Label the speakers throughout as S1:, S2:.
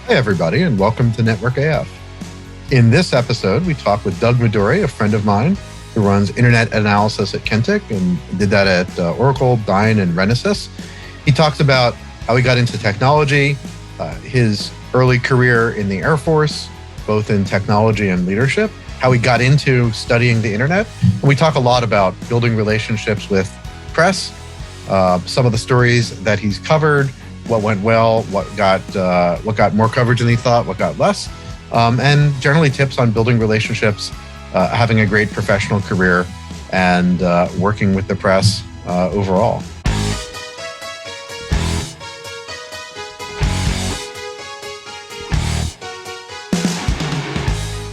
S1: Hey, everybody, and welcome to Network AF. In this episode, we talk with Doug Madory, a friend of mine who runs internet analysis at Kentik and did that at Oracle, Dyn, and Renesas. He talks about how he got into technology, his early career in the Air Force, both in technology and leadership, how he got into studying the internet. And we talk a lot about building relationships with press, some of the stories that he's covered, what went well, what got more coverage than he thought, what got less, and generally tips on building relationships, having a great professional career, and working with the press overall.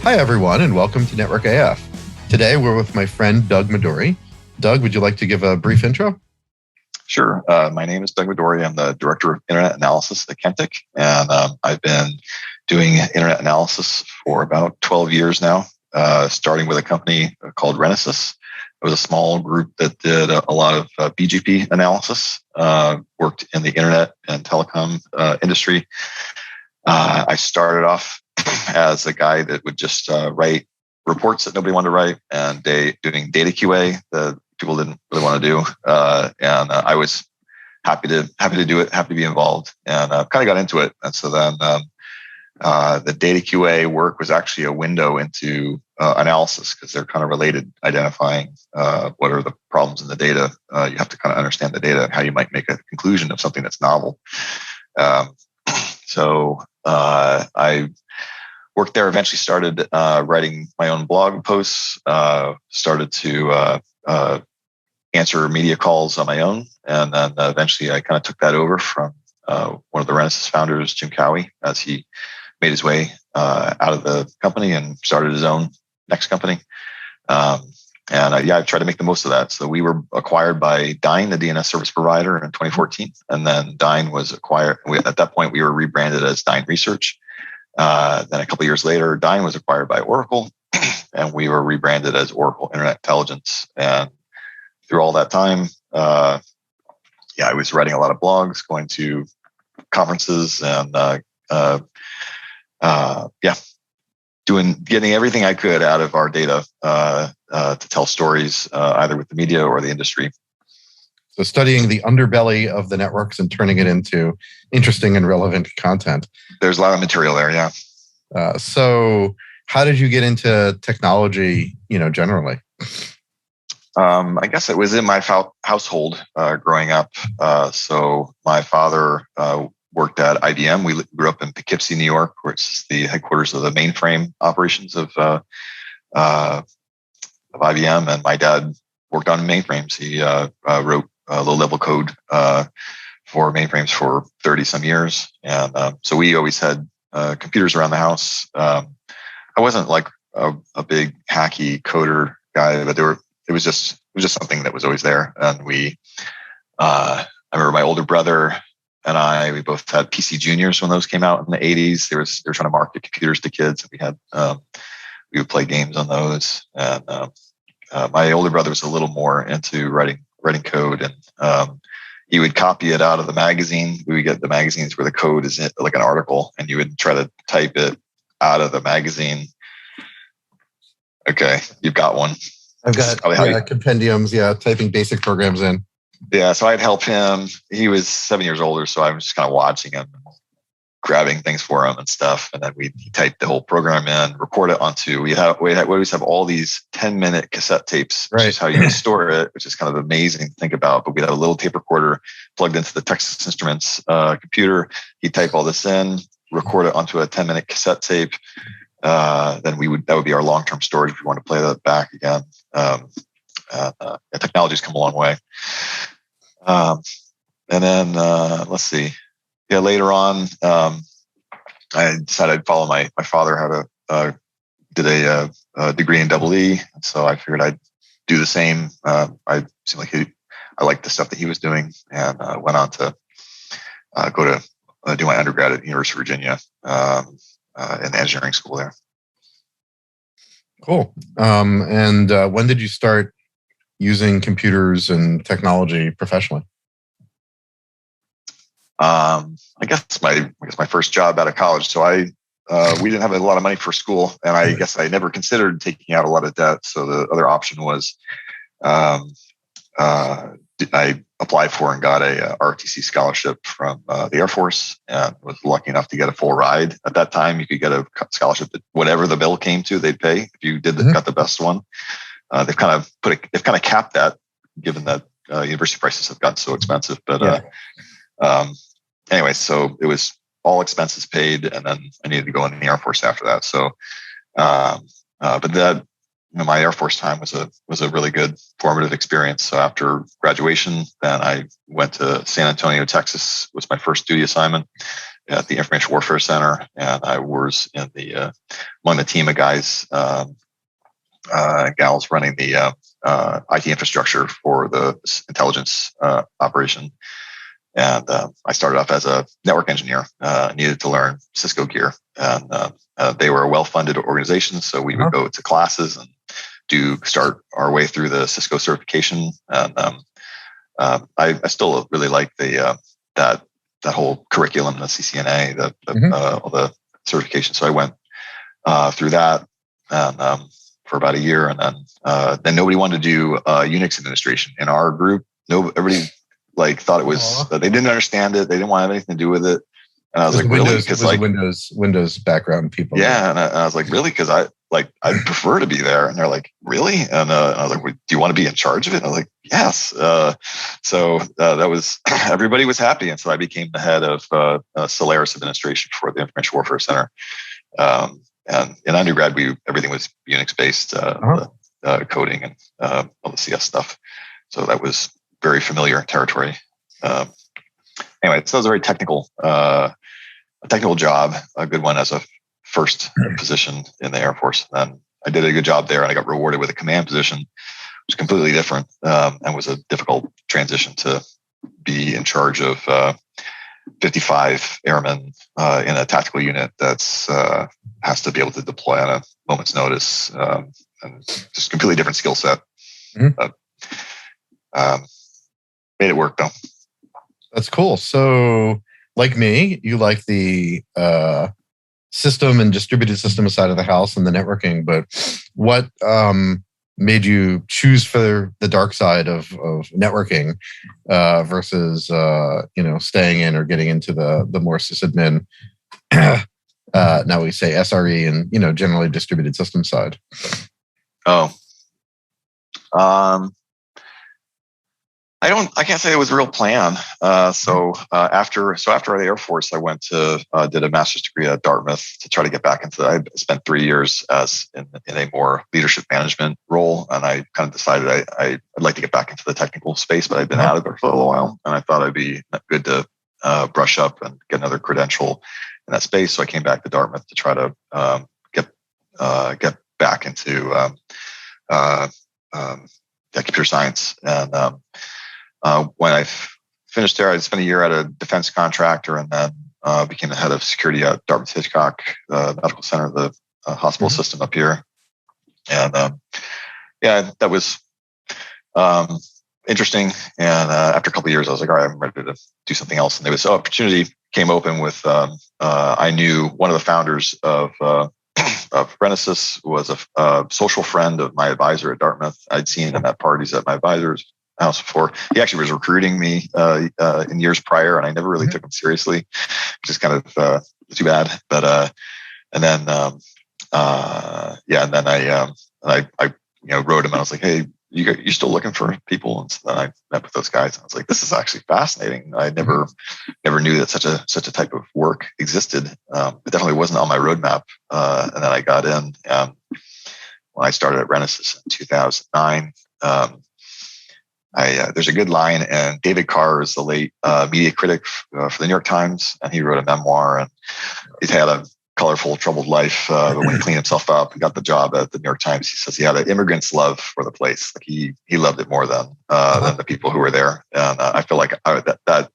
S1: Hi, everyone, and welcome to Network AF. Today, we're with my friend, Doug Madory. Doug, would you like to give a brief intro?
S2: Sure. My name is Doug Madory. I'm the Director of Internet Analysis at Kentik, and I've been doing internet analysis for about 12 years now, starting with a company called Renesas. It was a small group that did a lot of BGP analysis, worked in the internet and telecom industry. I started off as a guy that would just write reports that nobody wanted to write and doing data QA that people didn't really want to do. And I was happy to do it, happy to be involved, and kind of got into it. And so then the data QA work was actually a window into analysis because they're kind of related, identifying what are the problems in the data. You have to kind of understand the data and how you might make a conclusion of something that's novel. So I worked there, eventually started writing my own blog posts, started to answer media calls on my own. And then eventually I kind of took that over from one of the Renesas founders, Jim Cowie, as he made his way out of the company and started his own next company. I tried to make the most of that. So we were acquired by Dyn, the DNS service provider, in 2014. And then Dyn was acquired. At that point, we were rebranded as Dyn Research. Then a couple of years later, Dyn was acquired by Oracle, and we were rebranded as Oracle Internet Intelligence. And through all that time, I was writing a lot of blogs, going to conferences, and getting everything I could out of our data to tell stories, either with the media or the industry.
S1: So studying the underbelly of the networks and turning it into interesting and relevant content.
S2: There's a lot of material there, yeah.
S1: So how did you get into technology, generally?
S2: I guess it was in my household growing up. So my father worked at IBM. We grew up in Poughkeepsie, New York, which is the headquarters of the mainframe operations of IBM. And my dad worked on mainframes. He wrote low-level code for mainframes for 30-some years. And so we always had computers around the house. I wasn't like a big hacky coder guy, but it was just something that was always there. And I remember my older brother and we both had PC Juniors when those came out in the 80s. They were trying to market computers to kids. We would play games on those. And my older brother was a little more into writing code, and he would copy it out of the magazine. We would get the magazines where the code is like an article, and you would try to type it out of the magazine. Okay, you've got one.
S1: I've got compendiums, typing basic programs in.
S2: Yeah, so I'd help him. He was 7 years older, so I was just kind of watching him, grabbing things for him and stuff. And then he typed the whole program in, record it onto. We always have all these 10-minute cassette tapes, which is how you store it, which is kind of amazing to think about. But we had a little tape recorder plugged into the Texas Instruments computer. He'd type all this in, record it onto a 10-minute cassette tape. Then that would be our long-term storage if we want to play that back again. Technology's come a long way. And then let's see. Yeah, later on, I decided I'd follow my father. Did a degree in EE, so I figured I'd do the same. I seemed like I liked the stuff that he was doing, and went on to go to do my undergrad at University of Virginia in the engineering school there.
S1: Cool. And when did you start using computers and technology professionally?
S2: I guess my first job out of college. So we didn't have a lot of money for school, and I guess I never considered taking out a lot of debt. So the other option was I applied for and got a ROTC scholarship from the Air Force, and was lucky enough to get a full ride. At that time, you could get a scholarship that whatever the bill came to, they'd pay. If you got the best one, they've kind of capped that, given that university prices have gotten so expensive. But anyway, so it was all expenses paid, and then I needed to go in the Air Force after that. So, but that. My Air Force time was a really good formative experience. So after graduation, then I went to San Antonio, Texas. Was my first duty assignment at the Information Warfare Center, and I was in among the team of guys, gals running the IT infrastructure for the intelligence operation. And I started off as a network engineer. I needed to learn Cisco gear, and they were a well-funded organization, so we would go to classes and start our way through the Cisco certification. And I still really like that whole curriculum, the CCNA, all the certification. So I went through that and for about a year, and then nobody wanted to do Unix administration in our group. Everybody thought it was they didn't understand it. They didn't want to have anything to do with it. And I was like, really? Because
S1: Windows background people.
S2: Yeah, and I was like, really? Because I prefer to be there. And they're like, really? And I was like, well, do you want to be in charge of it? And I was like, yes. So that was everybody was happy, and so I became the head of Solaris administration for the Information Warfare Center. And in undergrad, everything was Unix based coding and all the CS stuff. So that was very familiar territory. Anyway, so it was a very technical job, a good one as a first position in the Air Force. And I did a good job there, and I got rewarded with a command position, which was completely different, and was a difficult transition to be in charge of 55 airmen in a tactical unit that's has to be able to deploy on a moment's notice, and just completely different skill set. But, made it work though.
S1: That's cool. So, like me, you like the system and distributed system side of the house and the networking. But what made you choose for the dark side of networking versus staying in or getting into the more sysadmin? Now we say SRE and generally distributed system side.
S2: I can't say it was a real plan. So after the Air Force, I went to did a master's degree at Dartmouth to try to get back into. I spent 3 years in a more leadership management role, and I kind of decided I'd like to get back into the technical space, but I'd been out of there for a little while, and I thought it'd be good to brush up and get another credential in that space. So I came back to Dartmouth to try to get back into computer science. And when I finished there, I spent a year at a defense contractor, and then became the head of security at Dartmouth Hitchcock Medical Center, the hospital system up here. And that was interesting. And after a couple of years, I was like, all right, I'm ready to do something else. And there was an opportunity came open with, I knew one of the founders of Renesys was a social friend of my advisor at Dartmouth. I'd seen him at parties at my advisor's house before. He actually was recruiting me in years prior, and I never really took him seriously, which is kind of too bad. But and then I wrote him, and I was like, hey, you still looking for people? And so then I met with those guys, and I was like, this is actually fascinating. I never knew that such a type of work existed. It definitely wasn't on my roadmap. And then I got in when I started at Renesys in 2009. There's a good line, and David Carr is the late media critic for the New York Times, and he wrote a memoir, and he's had a colorful, troubled life. But when he cleaned himself up and got the job at the New York Times, he says he had an immigrant's love for the place. Like he loved it more than the people who were there. And I feel like that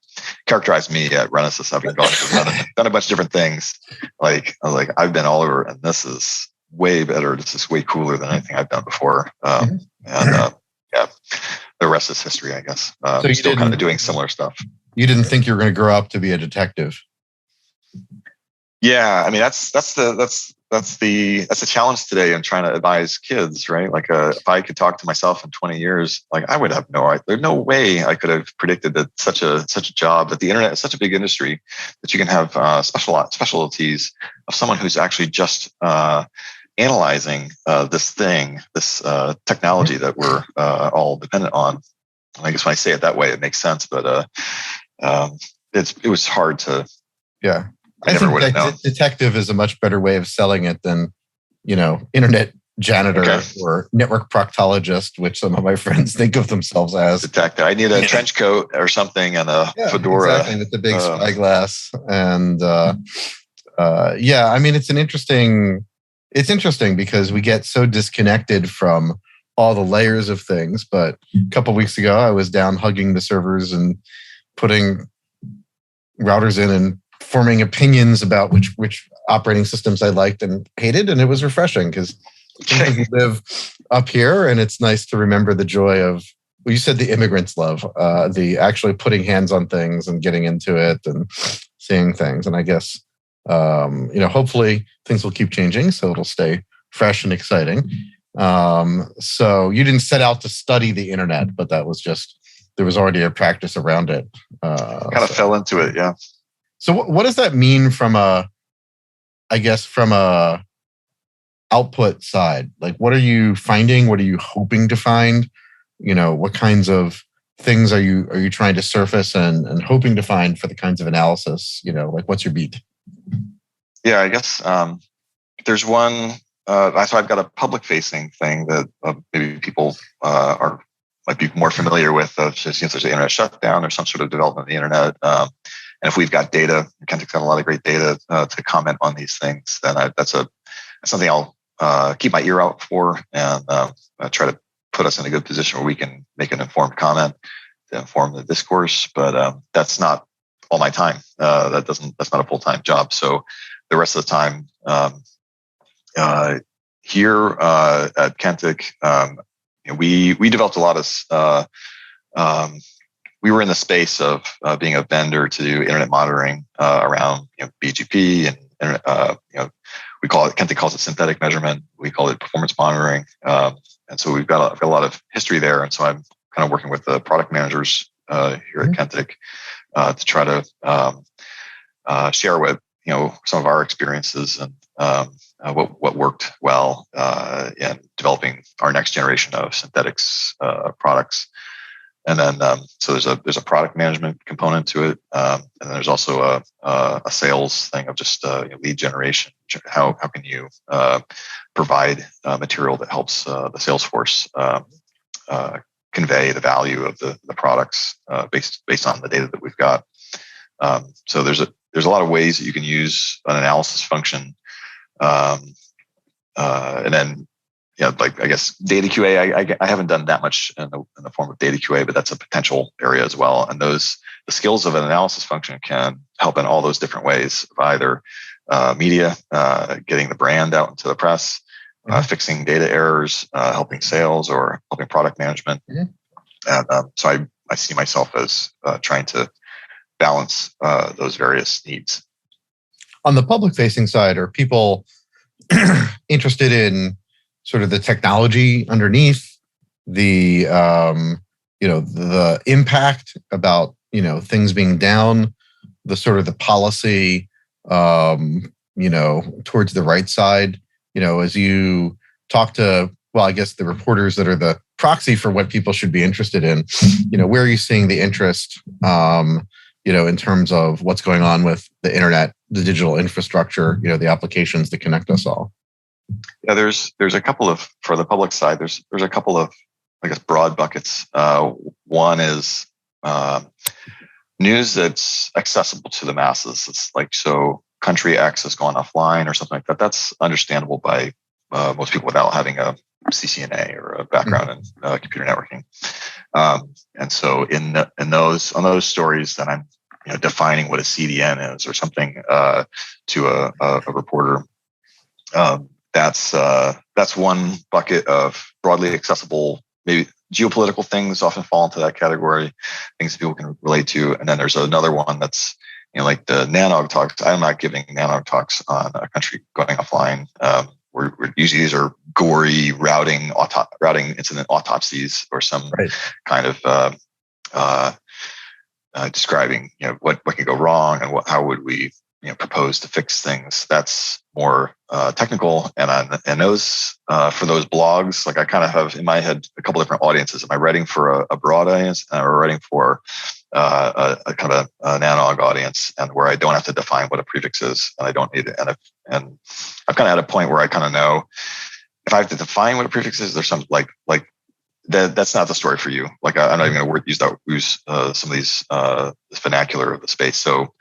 S2: characterized me at Renesys, having done a bunch of different things. Like I was like, I've been all over, and this is way better. This is way cooler than anything I've done before. The rest is history, I guess. So still kind of doing similar stuff.
S1: you didn't think you were going to grow up to be a detective.
S2: Yeah, I mean that's the challenge today in trying to advise kids, right? Like if I could talk to myself in 20 years, like I would have there's no way I could have predicted that such a job, that the internet is such a big industry that you can have specialties of someone who's actually just analyzing this technology that we're all dependent on. I guess when I say it that way, it makes sense, but it was hard to.
S1: Yeah.
S2: I never think that
S1: detective is a much better way of selling it than, internet janitor or network proctologist, which some of my friends think of themselves as.
S2: Detective. I need a trench coat or something and a fedora.
S1: Exactly, with the big spyglass. And I mean, it's interesting because we get so disconnected from all the layers of things. But a couple of weeks ago, I was down hugging the servers and putting routers in and forming opinions about which operating systems I liked and hated. And it was refreshing because we live up here and it's nice to remember the joy of, well, you said the immigrants love, the actually putting hands on things and getting into it and seeing things. And I guess, hopefully things will keep changing so it'll stay fresh and exciting. So you didn't set out to study the internet, but that was just, there was already a practice around it.
S2: Fell into it. Yeah.
S1: So what does that mean from a output side? Like, what are you finding? What are you hoping to find? What kinds of things are you trying to surface and hoping to find for the kinds of analysis? Like, what's your beat?
S2: Yeah, I guess there's one. So I've got a public-facing thing that maybe people might be more familiar with. Since there's an internet shutdown or some sort of development of the internet. And if we've got data, Kentik's got a lot of great data to comment on these things, then that's something I'll keep my ear out for and try to put us in a good position where we can make an informed comment to inform the discourse. But that's not all my time. That's not a full-time job. So the rest of the time here at Kentik, we developed a lot of. We were in the space of being a vendor to do internet monitoring around BGP and we call it, Kentik calls it synthetic measurement. We call it performance monitoring. And so we've got a lot of history there. And so I'm kind of working with the product managers here at Kentik to try to share with some of our experiences and what worked well in developing our next generation of synthetics products. And then, so there's a product management component to it, and then there's also a sales thing of just lead generation. How can you provide material that helps the sales force convey the value of the products based on the data that we've got. So there's a lot of ways that you can use an analysis function, and then. Yeah, like I guess data QA. I haven't done that much in the form of data QA, but that's a potential area as well. And the skills of an analysis function can help in all those different ways of either media, getting the brand out into the press, fixing data errors, helping sales, or helping product management. And so I see myself as trying to balance those various needs.
S1: On the public-facing side, are people interested in sort of the technology underneath, the the impact about things being down, the sort of the policy towards the right side, as you talk to, well, I guess the reporters that are the proxy for what people should be interested in, where are you seeing the interest in terms of what's going on with the internet, the digital infrastructure, the applications that connect us all?
S2: Yeah, there's a couple of, for the public side, there's a couple of, I guess, broad buckets. One is news that's accessible to the masses. It's like, so country X has gone offline or something like that. That's understandable by most people without having a CCNA or a background in computer networking. And so on those stories, then I'm defining what a CDN is or something to a reporter. That's one bucket of broadly accessible, maybe geopolitical things often fall into that category, things that people can relate to. And then there's another one that's, like the nanog talks. I'm not giving nanog talks on a country going offline. We're usually these are gory routing incident autopsies or some kind of describing what can go wrong and how would we propose to fix things. That's more technical, and those for those blogs, like I kind of have in my head a couple different audiences. Am I writing for a broad audience, or writing for a kind of a nanog audience, and where I don't have to define what a prefix is, and I don't need it. And I've kind of at a point where I kind of know if I have to define what a prefix is, there's some like that's not the story for you. Like I'm not even going to use some of these vernacular of the space. So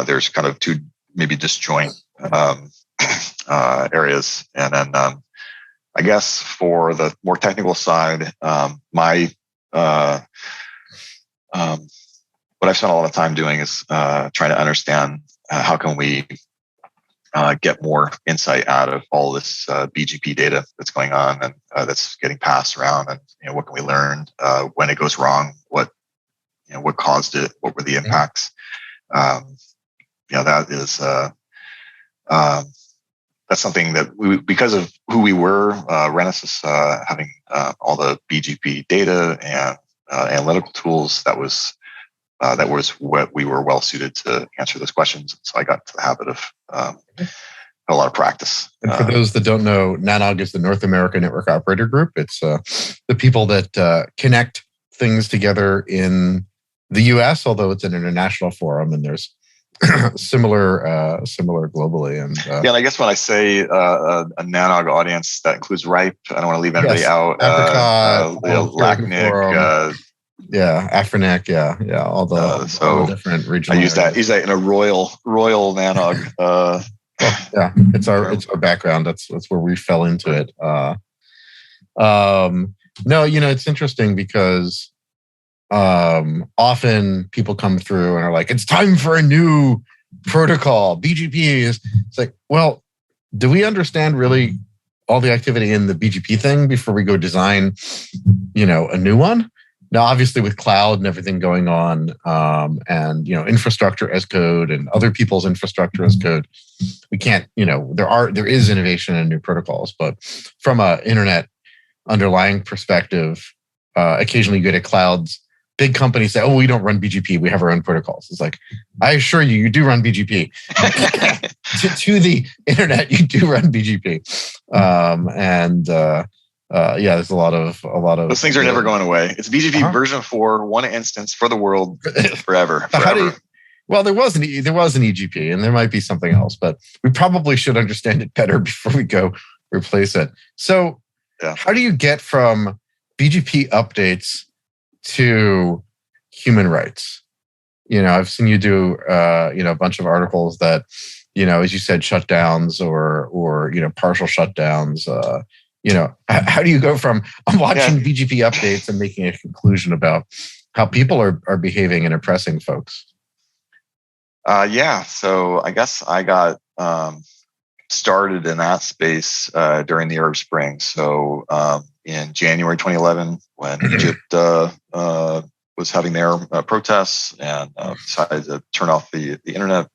S2: there's kind of two maybe disjoint areas, and then I guess for the more technical side, what I've spent a lot of time doing is trying to understand how can we get more insight out of all this BGP data that's going on and that's getting passed around, and what can we learn when it goes wrong? What caused it? What were the impacts? That is that's something that because of who we were, Renesas having all the BGP data and analytical tools, that was what we were well suited to answer those questions. So I got to the habit of a lot of practice.
S1: And for those that don't know, NANOG is the North American Network Operator Group. It's the people that connect things together in the U.S., although it's an international forum, and there's similar globally. And
S2: and I guess when I say a NANOG audience, that includes RIPE. I don't want to leave anybody out.
S1: Apricot,
S2: LACNIC.
S1: Afrinic, all the different regional.
S2: I use that in a royal nanog.
S1: It's our background. That's where we fell into it. No, it's interesting because often people come through and are like, "It's time for a new protocol." BGP is. It's like, well, do we understand really all the activity in the BGP thing before we go design, a new one? Now, obviously, with cloud and everything going on, and infrastructure as code and other people's infrastructure as code, we can't. There is innovation in new protocols, but from a internet underlying perspective, occasionally you get at clouds. Big companies say, "Oh, we don't run BGP. We have our own protocols." It's like, I assure you, you do run BGP. to the internet, you do run BGP, there's a lot of
S2: those things are never going away. It's BGP version 4, one instance for the world forever.
S1: Well, there was an EGP, and there might be something else, but we probably should understand it better before we go replace it. So, how do you get from BGP updates to human rights? I've seen you do a bunch of articles that as you said, shutdowns or partial shutdowns. How do you go from I'm watching BGP updates and making a conclusion about how people are behaving and oppressing folks?
S2: So I guess I got started in that space during the Arab Spring. So in January 2011, when Egypt was having their protests and decided to turn off the internet.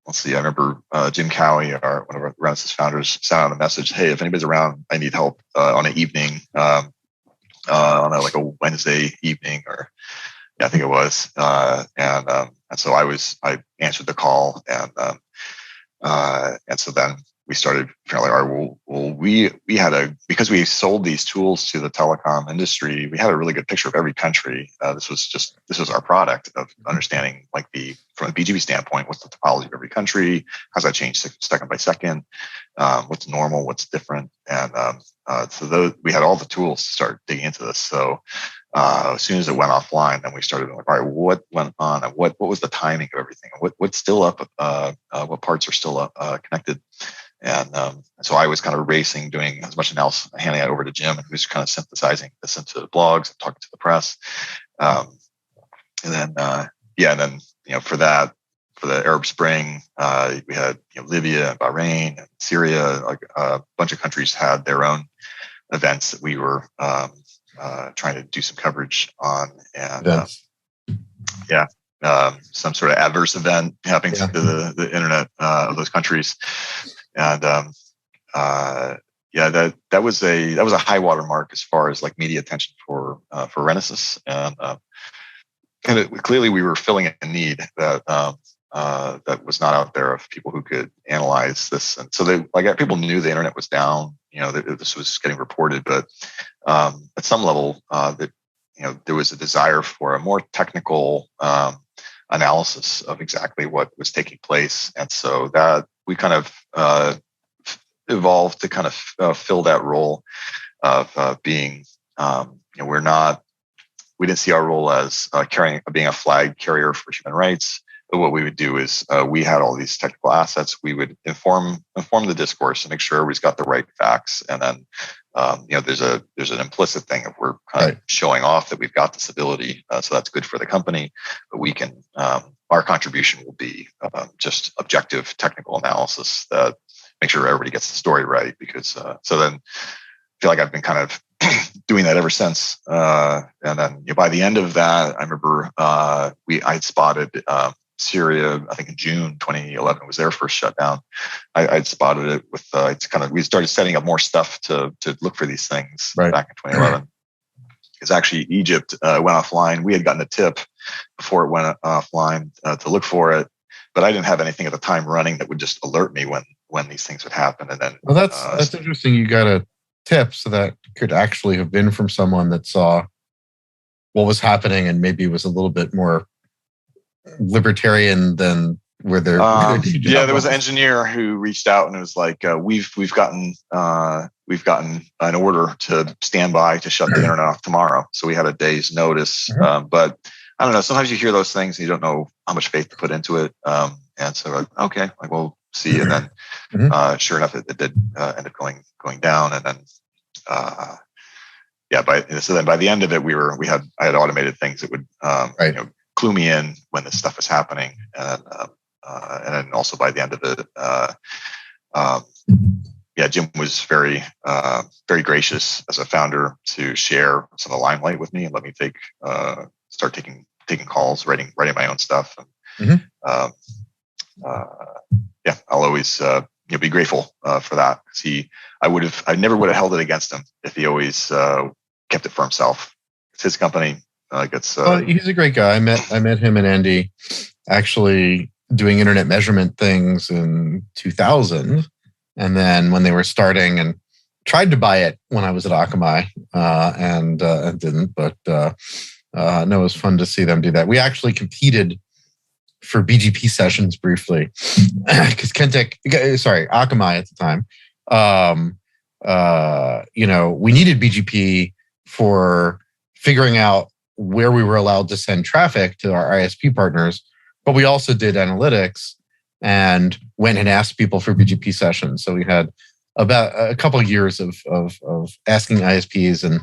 S2: Let's see, I remember Jim Cowie, one of our Renesas founders, sent out a message, "Hey, if anybody's around, I need help on an evening, on a Wednesday evening," or I think it was. And so I answered the call, and so then we started feeling like, all right, we had because we sold these tools to the telecom industry, we had a really good picture of every country. This was our product of understanding, from a BGP standpoint, what's the topology of every country? How's that changed second by second? What's normal? What's different? And so we had all the tools to start digging into this. So as soon as it went offline, then we started like, all right, what went on? And what was the timing of everything? What's still up? What parts are still up, connected? And so I was kind of racing, doing as much analysis, handing it over to Jim, and he was kind of synthesizing this into blogs and talking to the press. And then for the Arab Spring, we had Libya and Bahrain and Syria. Like a bunch of countries had their own events that we were trying to do some coverage on, and some sort of adverse event happening to the internet of those countries, and that was a high water mark as far as like media attention for Renesas, and clearly we were filling a need that that was not out there of people who could analyze this, and so people knew the internet was down. This was getting reported, but at some level, that there was a desire for a more technical analysis of exactly what was taking place, and so that we kind of evolved to kind of fill that role of being. We didn't see our role as being a flag carrier for human rights. But what we would do is we had all these technical assets. We would inform the discourse and make sure everybody's got the right facts. And then there's an implicit thing of we're kind of showing off that we've got this ability, so that's good for the company. But we can our contribution will be just objective technical analysis that make sure everybody gets the story right. Because so then I feel like I've been kind of doing that ever since. And then by the end of that, I remember I'd spotted. Syria, I think in June 2011 was their first shutdown. I'd spotted it with we started setting up more stuff to look for these things back in 2011. Because actually Egypt went offline. We had gotten a tip before it went offline to look for it, but I didn't have anything at the time running that would just alert me when these things would happen. And then
S1: that's interesting. You got a tip, so that could actually have been from someone that saw what was happening and maybe was a little bit more libertarian than where they're
S2: there was an engineer who reached out and it was like we've gotten an order to stand by to shut the internet off tomorrow, so we had a day's notice. But I don't know, sometimes you hear those things and you don't know how much faith to put into it, and so okay, like we'll see. And then sure enough it did end up going down. And then so then by the end of it I had automated things that would clue me in when this stuff is happening, and then also by the end of it, Jim was very gracious as a founder to share some of the limelight with me and let me start taking calls, writing my own stuff, and I'll always be grateful for that. I never would have held it against him if he always kept it for himself. It's his company.
S1: He's a great guy. I met him and Andy actually doing internet measurement things in 2000, and then when they were starting and tried to buy it when I was at Akamai and didn't. But no, it was fun to see them do that. We actually competed for BGP sessions briefly because Akamai at the time, we needed BGP for figuring out where we were allowed to send traffic to our ISP partners, but we also did analytics and went and asked people for BGP sessions. So we had about a couple of years of asking ISPs and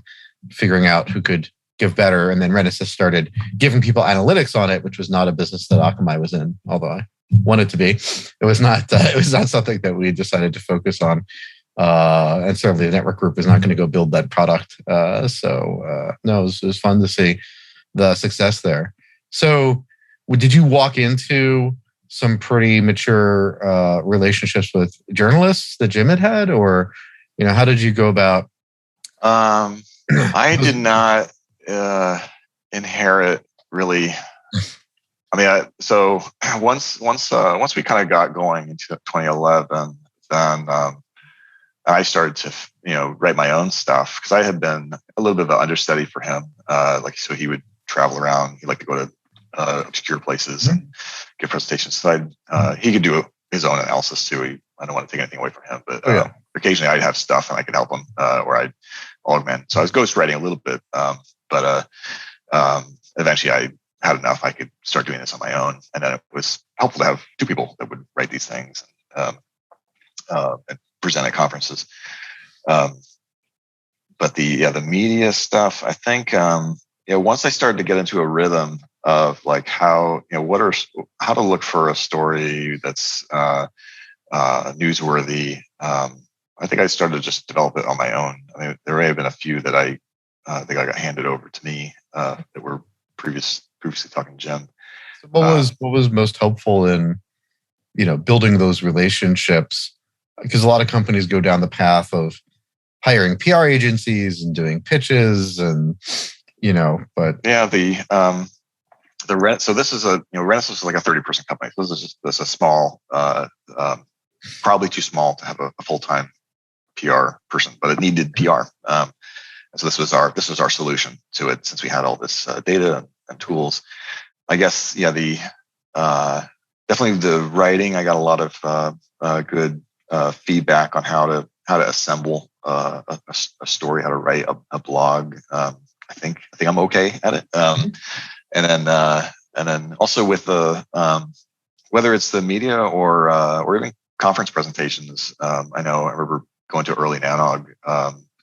S1: figuring out who could give better. And then Renesas started giving people analytics on it, which was not a business that Akamai was in, although I wanted to be. It was not something that we decided to focus on. And certainly the network group is not going to go build that product. No, it was fun to see the success there. So did you walk into some pretty mature relationships with journalists that Jim had, or how did you go about?
S2: I did not inherit really. I mean, so once we kind of got going into 2011, then I started to write my own stuff because I had been a little bit of an understudy for him. So he would travel around. He liked to go to obscure places and give presentations. So he could do his own analysis too. I don't want to take anything away from him, but occasionally I'd have stuff and I could help him, or I'd augment. So I was ghostwriting a little bit, but eventually I had enough. I could start doing this on my own, and then it was helpful to have two people that would write these things and present at conferences. But the media stuff, I think, once I started to get into a rhythm of like how to look for a story that's newsworthy, I think I started to just develop it on my own. I mean, there may have been a few that I think I got handed over to me that were previously talking to Jim.
S1: So what was most helpful in building those relationships? Because a lot of companies go down the path of hiring PR agencies and doing pitches, and but
S2: yeah, the rent. So this is Renaissance is like a 30-person company. So this is a small, probably too small to have a full-time PR person, but it needed PR. And so this was our solution to it, since we had all this data and tools. I guess, yeah, definitely the writing. I got a lot of good feedback on how to assemble a story, how to write a blog. I think I'm okay at it. And then also with the whether it's the media or even conference presentations. I remember going to Early Analog,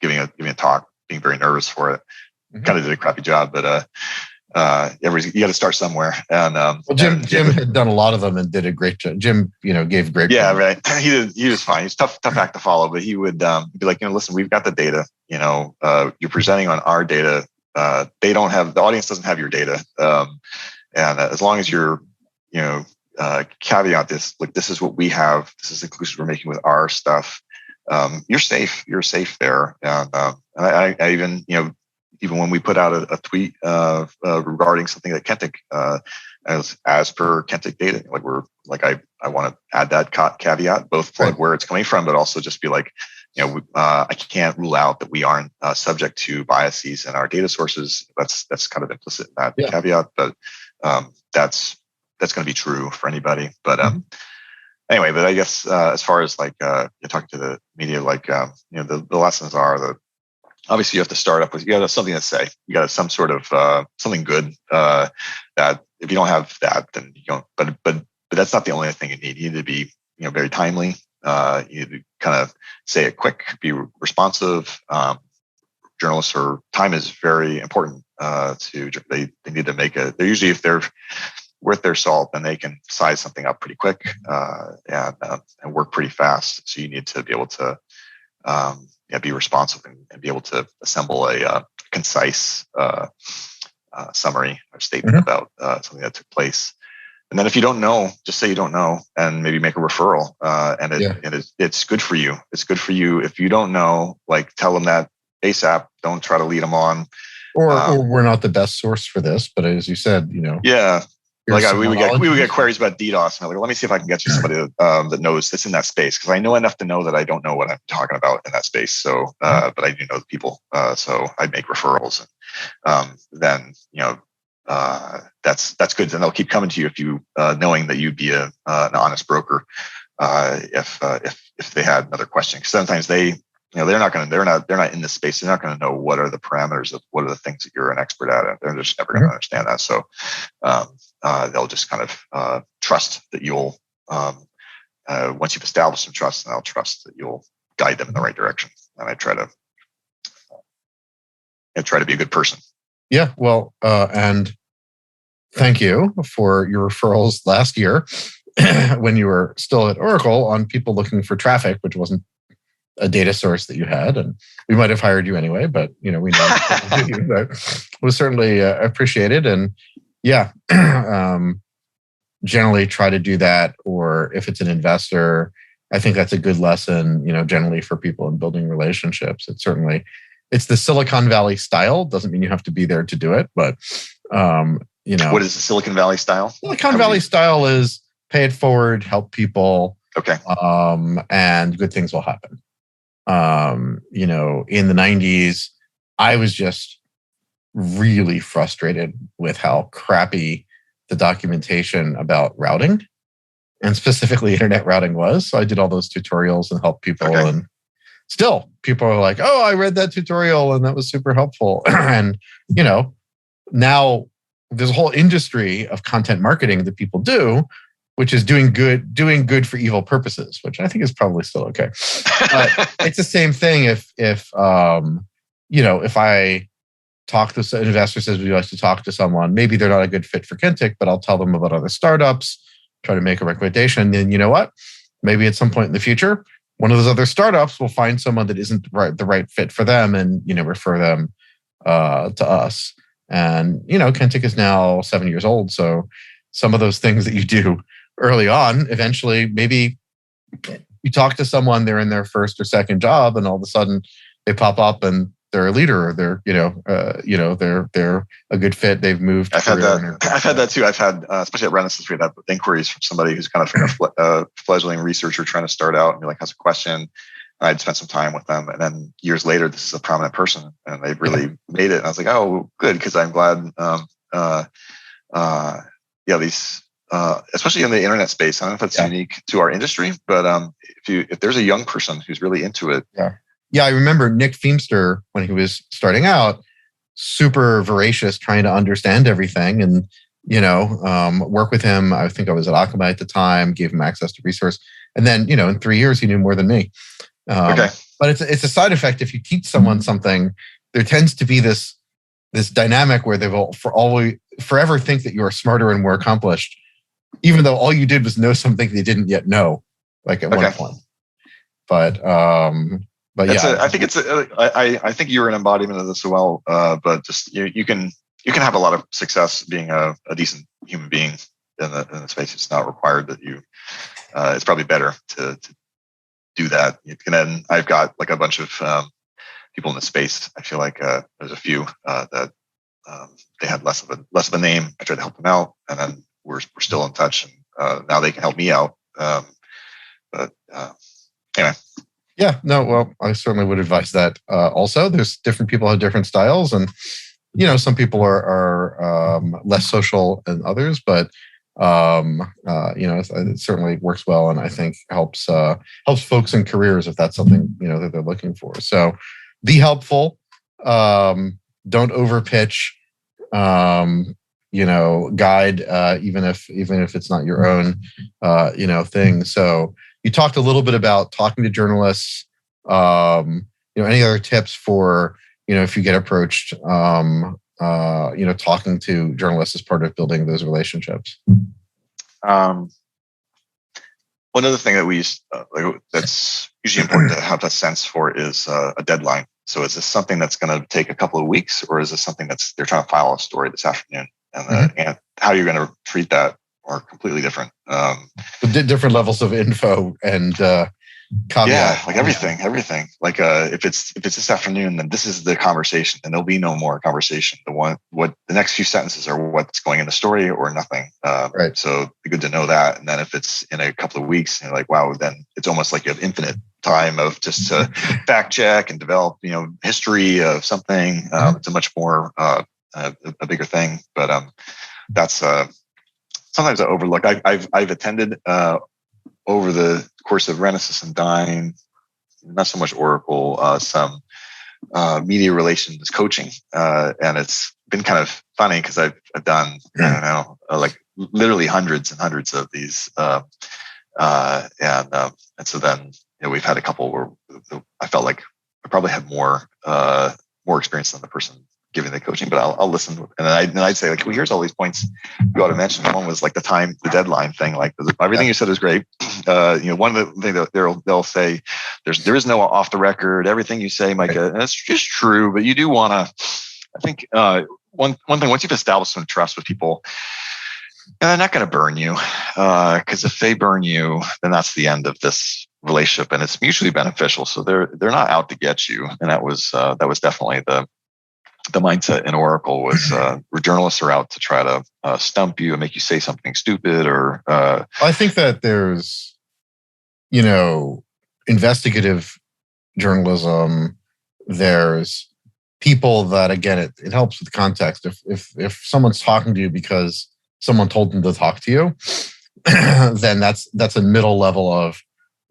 S2: giving a talk, being very nervous for it. Kind of did a crappy job, but you got to start somewhere. And
S1: Jim had done a lot of them and did a great job. Jim, gave great.
S2: Yeah, right. He was fine. He's tough act to follow, but he would be like, listen, we've got the data. You're presenting on our data. The audience doesn't have your data. And as long as you're, caveat this, like, this is what we have. This is the conclusions we're making with our stuff. You're safe. You're safe there. And I even, even when we put out a tweet regarding something that Kentik, as per Kentik data, I want to add that caveat, both plug where it's coming from, but also just be like, I can't rule out that we aren't subject to biases in our data sources. That's kind of implicit in that caveat, but that's going to be true for anybody. But anyway, but I guess as far as like you're talking to the media, like the lessons are obviously you have to start up with, you got something to say. You got some sort of something good that if you don't have that, then you don't. But that's not the only thing you need. You need to be very timely. You need to kind of say it quick, be responsive. Journalists time is very important. They need to make they're usually, if they're worth their salt, then they can size something up pretty quick and work pretty fast. So you need to be able to be responsive and be able to assemble a concise summary or statement about something that took place. And then if you don't know, just say you don't know, and maybe make a referral. It's good for you. It's good for you. If you don't know, like, tell them that ASAP. Don't try to lead them on.
S1: Or we're not the best source for this, but as you said,
S2: yeah. Like we would get queries about DDoS, and I'm like, let me see if I can get you somebody that knows that's in that space, because I know enough to know that I don't know what I'm talking about in that space. So, but I do know the people, so I make referrals, and then that's good. And they'll keep coming to you if you knowing that you'd be an honest broker if they had another question. Because sometimes they're not in this space. They're not going to know what are the parameters of what are the things that you're an expert at. And they're just never going to understand that. So they'll just kind of trust that you'll once you've established some trust, and they'll trust that you'll guide them in the right direction. And I try to be a good person.
S1: Yeah, well, and thank you for your referrals last year when you were still at Oracle on people looking for traffic, which wasn't a data source that you had, and we might have hired you anyway, but we know that was certainly appreciated. And generally try to do that. Or if it's an investor, I think that's a good lesson, generally for people in building relationships. It's the Silicon Valley style. Doesn't mean you have to be there to do it, but
S2: what is the Silicon Valley style?
S1: Silicon Valley style is pay it forward, help people.
S2: Okay.
S1: And good things will happen. In the 90s, I was just really frustrated with how crappy the documentation about routing, and specifically internet routing, was. So I did all those tutorials and helped people. Okay. And still, people are like, oh, I read that tutorial and that was super helpful. And, now there's a whole industry of content marketing that people do, which is doing good for evil purposes, which I think is probably still okay. But it's the same thing if I talk to an investor, says we like to talk to someone, maybe they're not a good fit for Kentik, but I'll tell them about other startups, try to make a recommendation. And you know what? Maybe at some point in the future, one of those other startups will find someone that isn't the right fit for them and, refer them to us. And, Kentik is now 7 years old. So some of those things that you do early on, eventually, maybe you talk to someone, they're in their first or second job, and all of a sudden they pop up and they're a leader, or they're, they're a good fit. They've moved.
S2: I've had that too. I've had, especially at Renaissance, we had inquiries from somebody who's kind of a fledgling researcher trying to start out and be like, has a question. I'd spent some time with them, and then years later, this is a prominent person, and they've really made it. And I was like, oh, good, because I'm glad. These, especially in the internet space, I don't know if it's unique to our industry, but if there's a young person who's really into it,
S1: I remember Nick Feemster when he was starting out, super voracious, trying to understand everything, and work with him. I think I was at Akamai at the time, gave him access to resource, and then in 3 years he knew more than me. But it's a side effect. If you teach someone something, there tends to be this dynamic where they will forever think that you are smarter and more accomplished, even though all you did was know something they didn't yet know, like at one point. But
S2: I think I think you're an embodiment of this as well. But just you can have a lot of success being a decent human being in the space. It's not required that you. It's probably better to do that. And then I've got like a bunch of people in the space. I feel like there's a few that they had less of a name. I tried to help them out, and then we're still in touch, and now they can help me out. Anyway.
S1: Yeah, no, well, I certainly would advise that. Also, there's different people have different styles, and some people are less social than others, but it certainly works well, and I think helps folks in careers if that's something that they're looking for. So, be helpful. Don't overpitch. Guide even if it's not your own thing. So you talked a little bit about talking to journalists. Any other tips for if you get approached, talking to journalists as part of building those relationships?
S2: One other thing that we use that's usually important to have a sense for is a deadline. So is this something that's going to take a couple of weeks, or is this something they're trying to file a story this afternoon? And how you're going to treat that are completely different.
S1: Different levels of info and caveat.
S2: Yeah, like everything. Like if it's this afternoon, then this is the conversation, and there'll be no more conversation. The next few sentences are what's going in the story or nothing.
S1: Right.
S2: So it'd be good to know that. And then if it's in a couple of weeks, and you're like, wow, then it's almost like you have infinite time of just to fact check and develop, history of something. It's a much more a bigger thing, but that's sometimes I overlook. I've attended over the course of Renaissance and Dyn, not so much Oracle, some media relations coaching, and it's been kind of funny because I've done I don't know, like literally hundreds and hundreds of these, and so then we've had a couple where I felt like I probably had more experience than the person giving the coaching, but I'll listen. And I'd say like, well, here's all these points you ought to mention. One was like the deadline thing. Like everything you said is great. One of the things that they'll say, there is no off the record. Everything you say, Micah, and it's just true. But you do want to. I think one thing, once you've established some trust with people, they're not going to burn you, because if they burn you, then that's the end of this relationship, and it's mutually beneficial. So they're not out to get you, and that was definitely the mindset in Oracle was where journalists are out to try to stump you and make you say something stupid or.
S1: I think that there's, investigative journalism. There's people that, again, it helps with context. If someone's talking to you because someone told them to talk to you, then that's a middle level of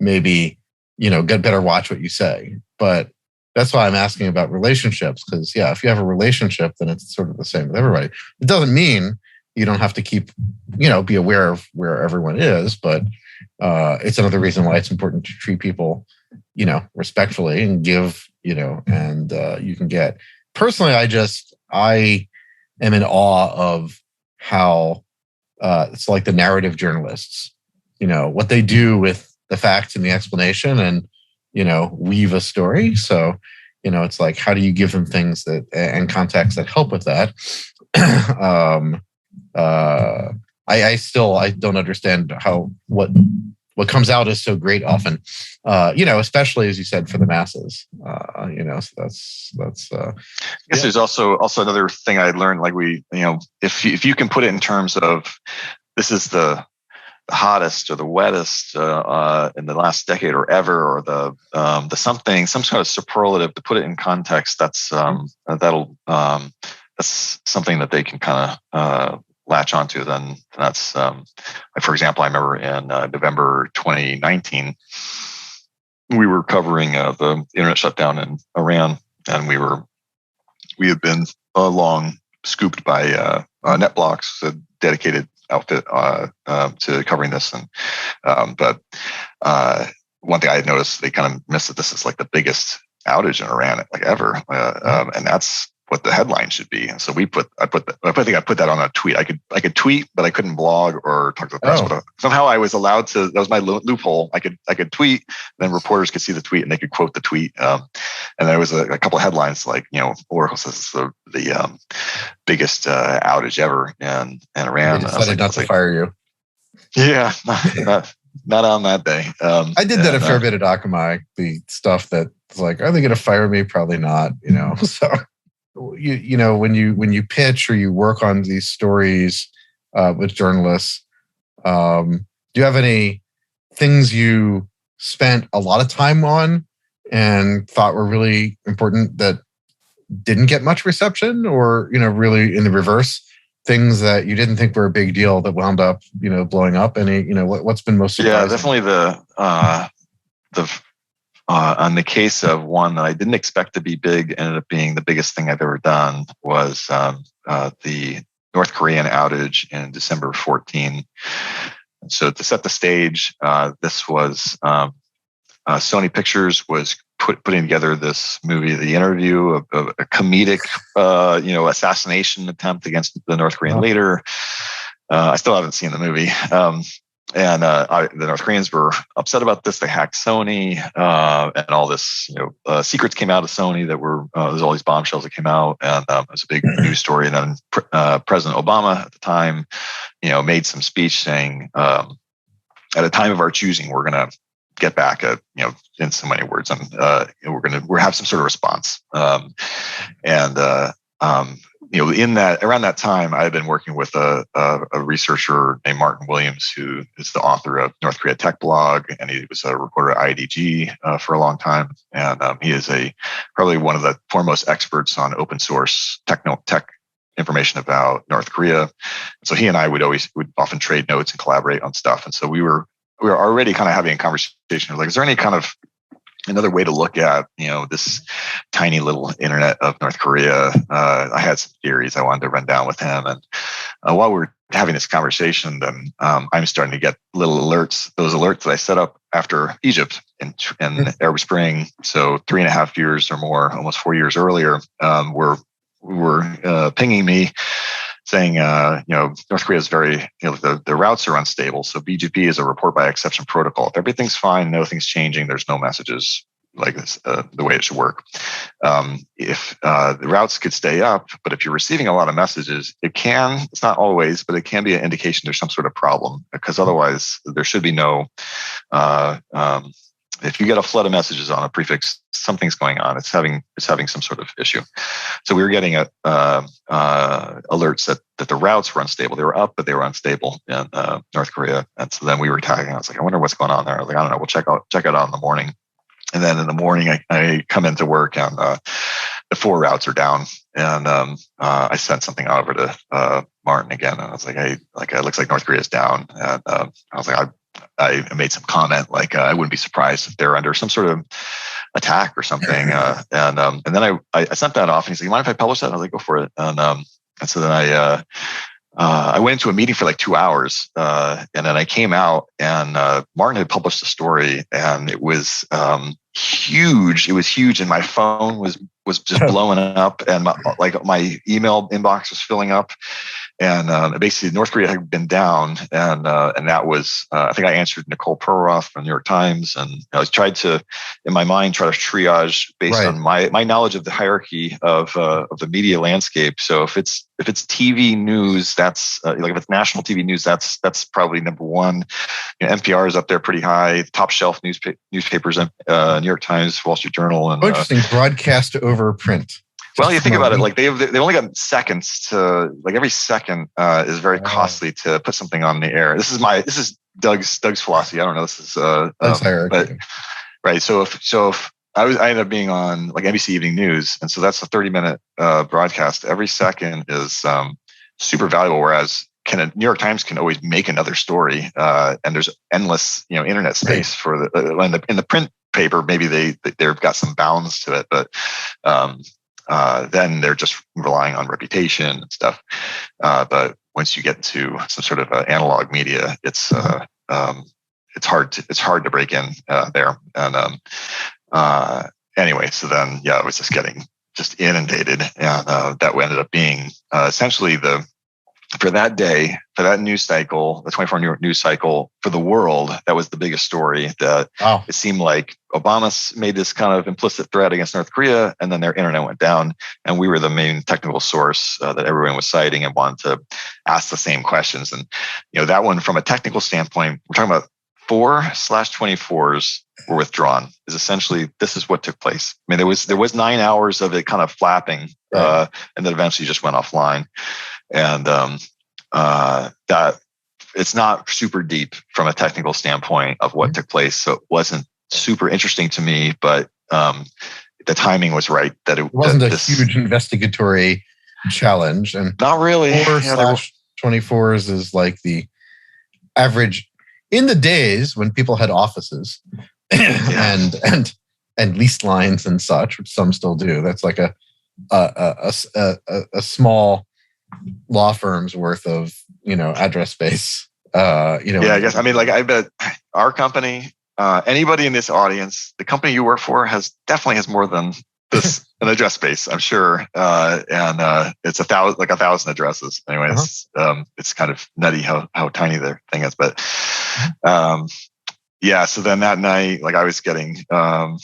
S1: maybe, get better watch what you say. But that's why I'm asking about relationships, because if you have a relationship, then it's sort of the same with everybody. It doesn't mean you don't have to keep, be aware of where everyone is, but it's another reason why it's important to treat people, respectfully and give, and you can get. Personally, I am in awe of how it's like the narrative journalists, what they do with the facts and the explanation, and weave a story. So, it's like, how do you give them things that and context that help with that? I don't understand how what comes out is so great often, especially as you said for the masses. So that's.
S2: I guess there's also another thing I learned. Like if you can put it in terms of this is the hottest or the wettest in the last decade or ever, or the some sort of superlative to put it in context. That's that's something that they can kind of latch onto. Then that's like, for example, I remember in November 2019, we were covering the internet shutdown in Iran, and we had been long scooped by NetBlocks, a dedicated outfit to covering this. And but one thing I had noticed, they kind of missed that this is like the biggest outage in Iran like ever, and that's what the headline should be. And so I think I put that on a tweet. I could tweet, but I couldn't blog or talk to the press. But somehow I was allowed to. That was my loophole. I could tweet, then reporters could see the tweet and they could quote the tweet. And there was a couple of headlines like, Oracle says it's the biggest outage ever in Iran.
S1: They decided not to fire you.
S2: Yeah, not on that day.
S1: I did that a fair bit at Akamai. The stuff that was like, are they going to fire me? Probably not. So. When you pitch or you work on these stories with journalists, do you have any things you spent a lot of time on and thought were really important that didn't get much reception, or really in the reverse, things that you didn't think were a big deal that wound up blowing up? Any what's been most surprising?
S2: Yeah, definitely the on the case of one that I didn't expect to be big, ended up being the biggest thing I've ever done, was the North Korean outage in December 14. And so to set the stage, this was Sony Pictures was putting together this movie, The Interview, of a comedic, assassination attempt against the North Korean leader. I still haven't seen the movie. And the North Koreans were upset about this. They hacked Sony, and all this, secrets came out of Sony that were there's all these bombshells that came out, and it was a big news story. And then President Obama at the time, made some speech saying, "At a time of our choosing, we're going to get back at in so many words, and we're have some sort of response." Around that time, I had been working with a researcher named Martin Williams, who is the author of North Korea Tech Blog, and he was a reporter at IDG for a long time. And he is probably one of the foremost experts on open source tech information about North Korea. So he and I would often trade notes and collaborate on stuff. And so we were already kind of having a conversation. Like, is there any kind of another way to look at, this tiny little internet of North Korea? I had some theories I wanted to run down with him. And while we were having this conversation, then I'm starting to get little alerts, those alerts that I set up after Egypt in Arab Spring. So 3.5 years or more, almost 4 years earlier, were pinging me saying, North Korea is very, the routes are unstable. So BGP is a report by exception protocol. If everything's fine, nothing's changing, there's no messages like this, the way it should work. If the routes could stay up, but if you're receiving a lot of messages, it's not always, but it can be an indication there's some sort of problem, because otherwise there should be no, if you get a flood of messages on a prefix, something's going on. It's having some sort of issue. So we were getting alerts that the routes were unstable. They were up, but they were unstable in North Korea. And so then we were tagging. I was like, I wonder what's going on there. I was like, I don't know. We'll check it out in the morning. And then in the morning, I come into work and the 4 routes are down. And I sent something over to Martin again. And I was like, hey, it looks like North Korea is down. And I was like, I made some comment like I wouldn't be surprised if they're under some sort of attack or something. And then I sent that off, and he's like, "You mind if I publish that?" And I was like, "Go for it." And so then I went into a meeting for like 2 hours, and then I came out, and Martin had published a story, and it was huge. It was huge, and my phone was just blowing up, and my email inbox was filling up. basically North Korea had been down, and that was I think I answered Nicole Perlroth from the New York Times, and I tried to, in my mind, try to triage based on my knowledge of the hierarchy of the media landscape. So if it's TV news, that's like if it's national TV news, that's probably number one. NPR is up there pretty high. Top shelf newspapers, New York Times, Wall Street Journal, and
S1: interesting. Broadcast over print.
S2: Well, you think about it, like they only got seconds to, like every second is very costly to put something on the air. This is Doug's philosophy. I don't know. This is but right. So if I ended up being on like NBC Evening News, and so that's a 30-minute broadcast. Every second is super valuable. Whereas New York Times can always make another story, and there's endless internet space for in the print paper. Maybe they've got some bounds to it, but then they're just relying on reputation and stuff. But once you get to some sort of analog media, it's hard to break in there. And anyway, so then I was just getting inundated, and that ended up being essentially for that day, for that news cycle, the 24-hour news cycle for the world, that was the biggest story. It seemed like Obama made this kind of implicit threat against North Korea, and then their internet went down, and we were the main technical source that everyone was citing and wanted to ask the same questions. And that one, from a technical standpoint, we're talking about 4/24s were withdrawn. Is essentially this is what took place. I mean, there was 9 hours of it kind of flapping, and then eventually just went offline. And that it's not super deep from a technical standpoint of what took place, so it wasn't super interesting to me. But the timing was right. That it
S1: wasn't a huge investigatory challenge, and
S2: not really.
S1: 4/24s is like the average in the days when people had offices and leased lines and such, which some still do. That's like a small law firm's worth of address space. I
S2: guess I bet our company, anybody in this audience, the company you work for definitely has more than this an address space, I'm sure, and it's 1,000 addresses. Anyways, it's kind of nutty how tiny their thing is, but so then that night, I was getting, I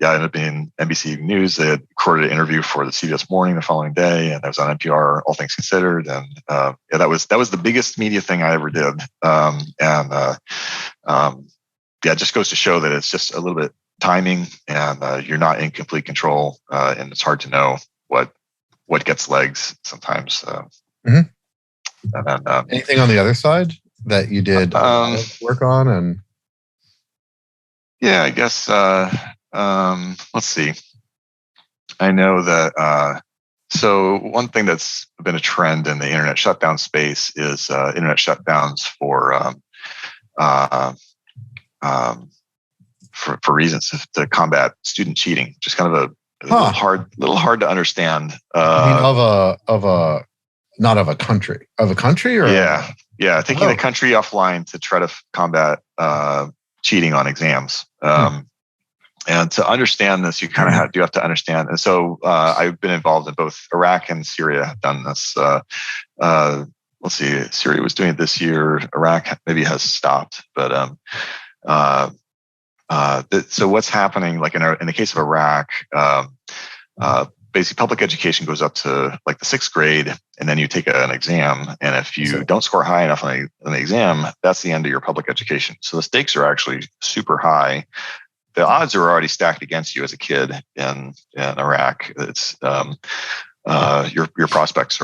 S2: ended up being NBC News. They had recorded an interview for the CBS Morning the following day, and I was on NPR, All Things Considered, and that was the biggest media thing I ever did. It just goes to show that it's just a little bit timing, and you're not in complete control, and it's hard to know what gets legs sometimes.
S1: And then, anything on the other side that you did work on? And
S2: I guess let's see. I know that so one thing that's been a trend in the internet shutdown space is internet shutdowns for reasons to combat student cheating. Just kind of a little hard to understand.
S1: Of a country, or
S2: taking a country offline to try to combat cheating on exams. And to understand this, you kind of have to understand. And so I've been involved in both Iraq and Syria. I've done this. Let's see, Syria was doing it this year. Iraq maybe has stopped, but so what's happening? Like in the case of Iraq, basically public education goes up to like the 6th grade, and then you take an exam. And if you don't score high enough on the exam, that's the end of your public education. So the stakes are actually super high. The odds are already stacked against you as a kid in Iraq. It's your prospects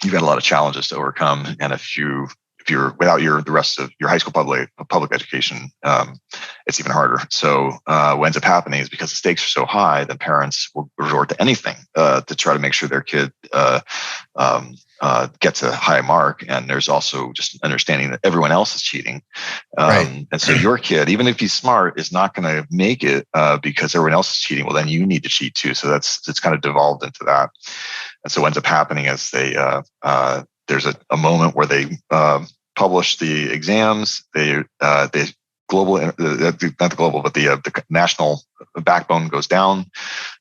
S2: you've got a lot of challenges to overcome. And if you're without the rest of your high school public education, it's even harder. So what ends up happening is because the stakes are so high, then parents will resort to anything to try to make sure their kid gets a high mark. And there's also just understanding that everyone else is cheating. And so your kid, even if he's smart, is not going to make it because everyone else is cheating. Well, then you need to cheat too. So it's kind of devolved into that. And so what ends up happening is there's a moment where they publish the exams. They global, not the global, but the national backbone goes down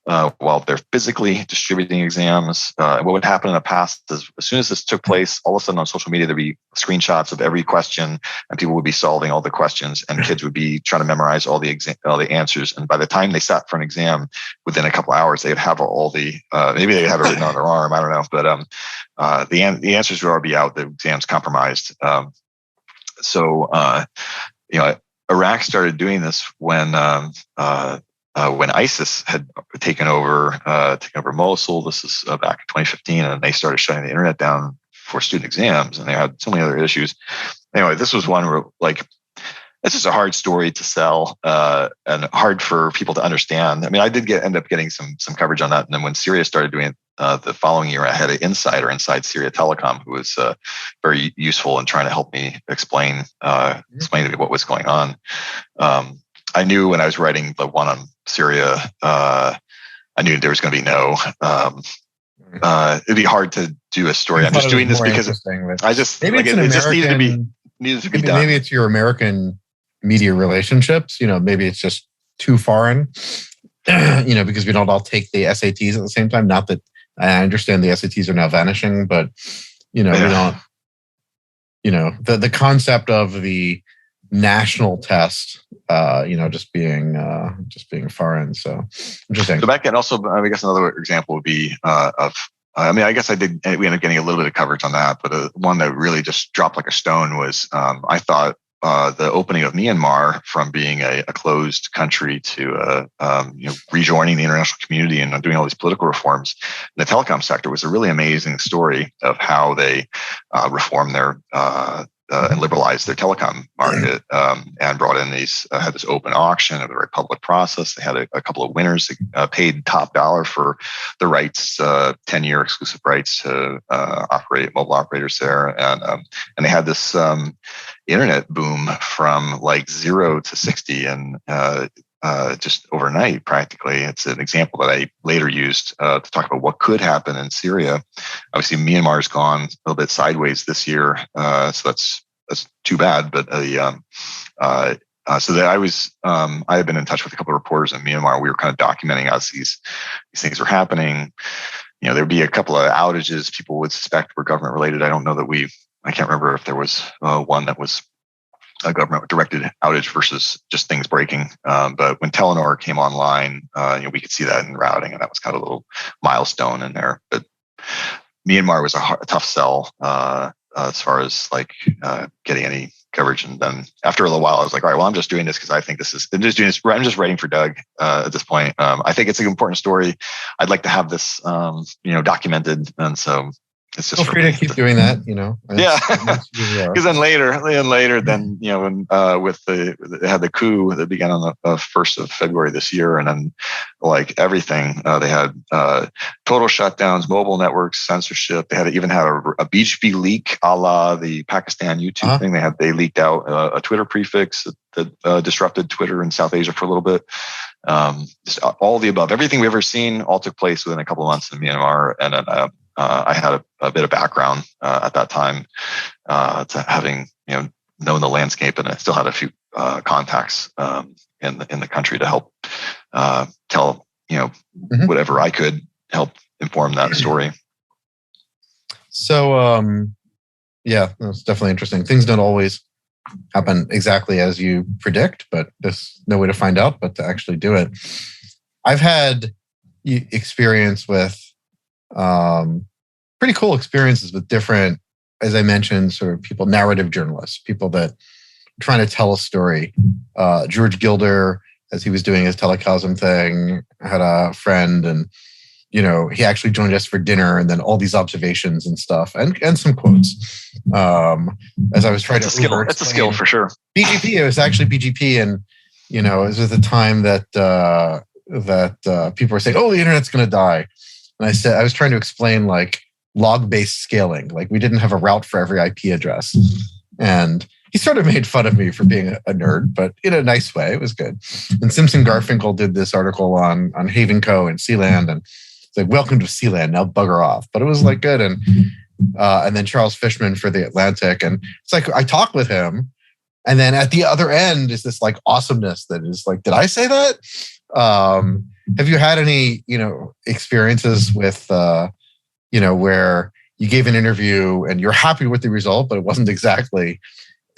S2: while they're physically distributing exams. What would happen in the past is, as soon as this took place, all of a sudden on social media, there'd be screenshots of every question, and people would be solving all the questions, and kids would be trying to memorize all the answers. And by the time they sat for an exam, within a couple hours, they'd have all the maybe they'd have it written on their arm. I don't know, but the answers would already be out. The exam's compromised. Iraq started doing this when ISIS had taken over Mosul. This is back in 2015, and they started shutting the internet down for student exams, and they had so many other issues. Anyway, this was one where this is a hard story to sell and hard for people to understand. I mean, I did end up getting some coverage on that, and then when Syria started doing it the following year, I had an insider inside Syria Telecom who was very useful in trying to help me explain to me what was going on. I knew when I was writing the one on Syria, I knew there was going to be no. It'd be hard to do a story. I'm just doing this because I just maybe like it just needed to be done.
S1: Maybe it's your American media relationships. Maybe it's just too foreign. Because we don't all take the SATs at the same time. Not that I understand the SATs are now vanishing, but we don't. The concept of the national test, just being foreign. So interesting.
S2: So back, and also, I guess another example would be I guess we ended up getting a little bit of coverage on that, but one that really just dropped like a stone was I thought the opening of Myanmar from being a closed country to rejoining the international community and doing all these political reforms in the telecom sector was a really amazing story of how they reformed their and liberalized their telecom market and brought in had this open auction, a very public process. They had a couple of winners that paid top dollar for the rights, 10-year exclusive rights to operate mobile operators there. And they had this internet boom from like 0 to 60 and just overnight, practically. It's an example that I later used to talk about what could happen in Syria. Obviously, Myanmar's gone a little bit sideways this year, so that's too bad. But so that I had been in touch with a couple of reporters in Myanmar. We were kind of documenting as these things were happening. There'd be a couple of outages people would suspect were government related. I don't know that I can't remember if there was one that was a government-directed outage versus just things breaking. But when Telenor came online, we could see that in routing, and that was kind of a little milestone in there. But Myanmar was a tough sell as far as getting any coverage. And then after a little while, I was like, all right, well, I'm just doing this because I think I'm just writing for Doug at this point. I think it's an important story. I'd like to have this, documented. And so it's just
S1: feel free to keep doing that,
S2: Yeah, because then later, when they had the coup that began on the 1st of February this year, and then everything, they had total shutdowns, mobile networks, censorship. They even had a BGP leak, a la the Pakistan YouTube thing. They leaked out a Twitter prefix that disrupted Twitter in South Asia for a little bit. Just all of the above, everything we've ever seen, all took place within a couple of months in Myanmar, and then. I had a bit of background at that time to having known the landscape, and I still had a few contacts in the country to help tell whatever I could help inform that story.
S1: So that's definitely interesting. Things don't always happen exactly as you predict, but there's no way to find out but to actually do it. I've had experience with pretty cool experiences with different, as I mentioned, sort of people, narrative journalists, people that are trying to tell a story. George Gilder, as he was doing his Telecosm thing, had a friend, and he actually joined us for dinner, and then all these observations and stuff, and some quotes. As I was trying
S2: It's a skill for sure.
S1: BGP, it was actually BGP, and it was at the time that people were saying, "Oh, the internet's going to die." And I was trying to explain log-based scaling. We didn't have a route for every IP address. And he sort of made fun of me for being a nerd, but in a nice way. It was good. And Simpson Garfinkel did this article on Haven Co. and Sealand. And it's like, welcome to Sealand, now bugger off. But it was good. And then Charles Fishman for The Atlantic. And it's I talked with him, And then at the other end is this like awesomeness that is like, did I say that? Have you had any, experiences with, where you gave an interview and you're happy with the result, but it wasn't exactly,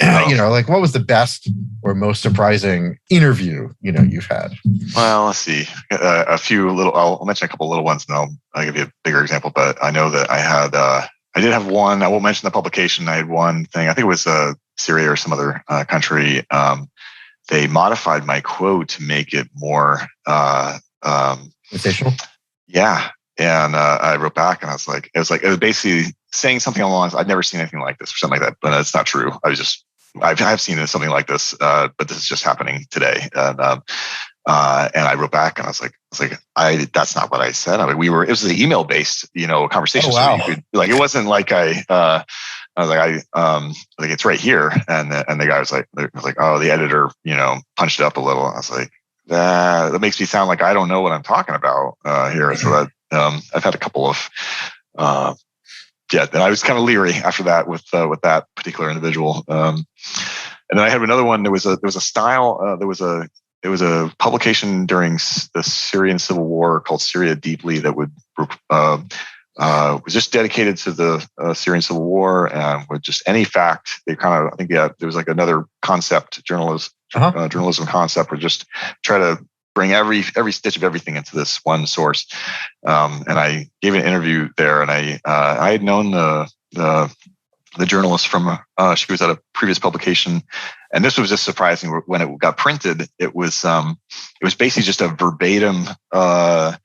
S1: like what was the best or most surprising interview, you've had?
S2: Well, let's see. I'll mention a couple little ones and I'll give you a bigger example, but I know that I did have one. I won't mention the publication. I had one thing. I think it was Syria or some other country. They modified my quote to make it more
S1: sensational.
S2: Yeah, and I wrote back, and it was basically saying something along the lines, "I've never seen anything like this" or something like that. But it's not true. I've seen something like this, but this is just happening today. And I wrote back and I was like, that's not what I said. it was an email based, conversation.
S1: Oh, wow.
S2: So it wasn't like I was like, it's right here. And the guy was like, oh, the editor, punched it up a little. I was like, that makes me sound like I don't know what I'm talking about here. So that I've had a couple of, and I was kind of leery after that with that particular individual. And then I had another one. There was a style. There was a publication during the Syrian civil war called Syria Deeply that was just dedicated to the Syrian civil war, and with just any fact. They kind of, there was like another concept, journalism concept, where just try to bring every stitch of everything into this one source. And I gave an interview there, and I had known the journalist from she was at a previous publication, and this was just surprising. When it got printed, it was basically just a verbatim of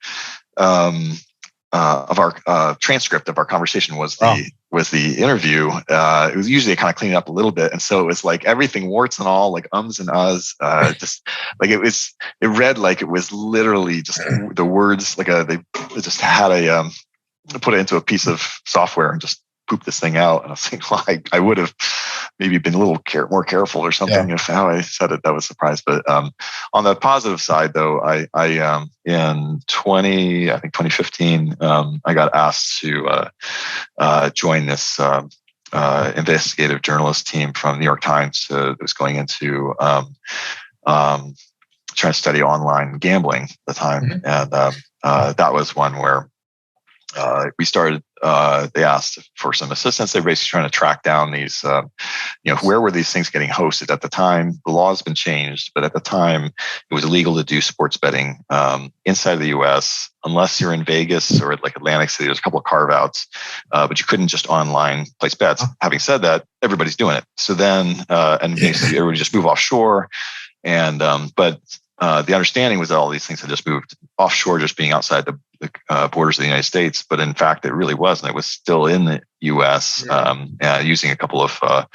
S2: our transcript of our conversation was the interview. It was usually kind of cleaning up a little bit, and so it was like everything warts and all, like ums and uhs, just like it read like it was literally just the words, like they just had put it into a piece of software and just poop this thing out. And I was thinking, well, I would have maybe been a little more careful or something if how I said it. That was a surprise. But on the positive side, though, I in 2015, I got asked to join this investigative journalist team from New York Times that was going into trying to study online gambling at the time. And that was one where we started, they asked for some assistance. They're basically trying to track down these, where were these things getting hosted at the time? The law has been changed, but at the time it was illegal to do sports betting inside the U.S. unless you're in Vegas or like Atlantic City. There's a couple of carve outs, but you couldn't just online place bets. Having said that, everybody's doing it. So then, and basically everybody just move offshore. And, but the understanding was that all these things had just moved offshore, just being outside the borders of the United States. But in fact, it really wasn't. It was still in the U.S., using a couple of, a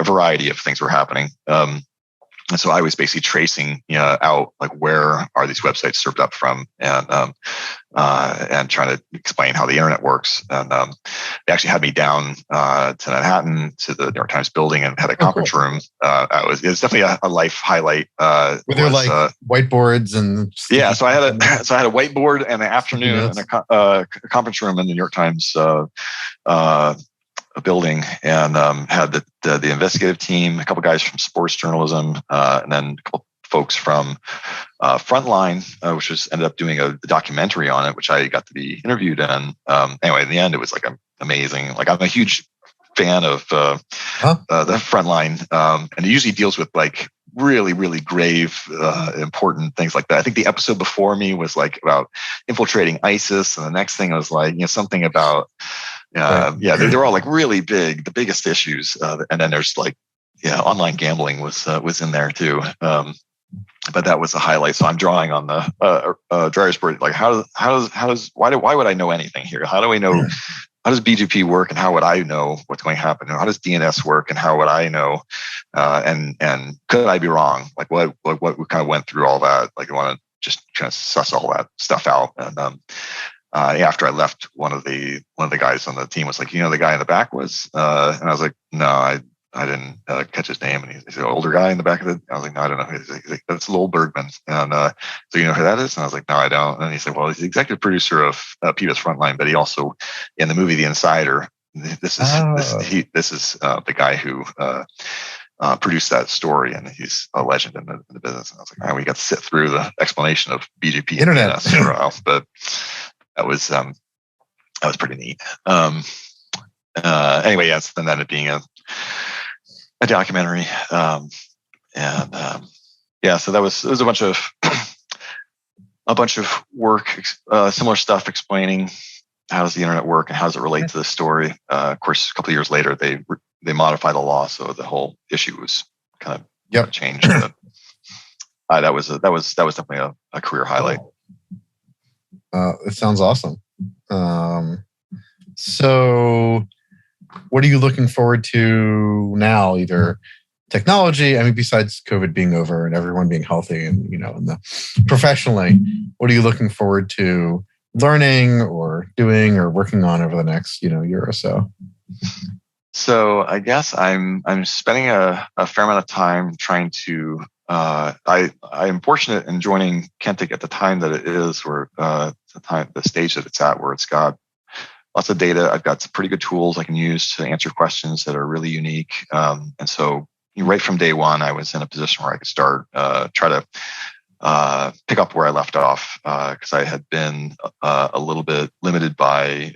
S2: variety of things were happening. And so I was basically tracing, out like where are these websites served up from, and trying to explain how the internet works. And they actually had me down to Manhattan to the New York Times building and had a conference room. It was definitely a life highlight. Were
S1: there whiteboards and
S2: stuff? So I had a whiteboard and an afternoon and a conference room in the New York Times building, and had the investigative team, a couple guys from sports journalism, and then a couple folks from Frontline, which ended up doing a documentary on it, which I got to be interviewed in. Anyway, in the end, it was like amazing. Like I'm a huge fan of the Frontline, and it usually deals with like really, really grave, important things like that. I think the episode before me was like about infiltrating ISIS, and the next thing was like something about. They're all like really big, the biggest issues, and then there's like, online gambling was in there too. But that was a highlight. So I'm drawing on the dryer's board. Like why would I know anything here? How do we know? How does BGP work, and how would I know what's going to happen? How does DNS work, and how would I know? And could I be wrong? Like what we kind of went through all that. Like I want to just kind of suss all that stuff out. And after I left, one of the guys on the team was like, the guy in the back was, and I was like, no, I didn't catch his name. And he's an older guy in the back of it. I was like, no, I don't know. He's like, that's Lowell Bergman. And so you know who that is? And I was like, no, I don't. And he said, well, he's the executive producer of PBS Frontline, but he also in the movie The Insider. This is the guy who produced that story, and he's a legend in the business. And I was like, man, we got to sit through the explanation of BGP and DNS for a while, but that was pretty neat. Anyway, yes, and then it being a documentary, so it was a bunch of work, similar stuff explaining how does the internet work and how does it relate to the story. Of course, a couple of years later, they modified the law, so the whole issue was kind of changed. But, that was definitely a career highlight.
S1: It sounds awesome. So, what are you looking forward to now? Either technology, besides COVID being over and everyone being healthy, and professionally, what are you looking forward to learning or doing or working on over the next year or so?
S2: So I guess I'm spending a fair amount of time trying to. I am fortunate in joining Kentik at the time that it is, or the stage that it's at, where it's got lots of data. I've got some pretty good tools I can use to answer questions that are really unique, and so right from day one, I was in a position where I could start try to pick up where I left off, because I had been a little bit limited by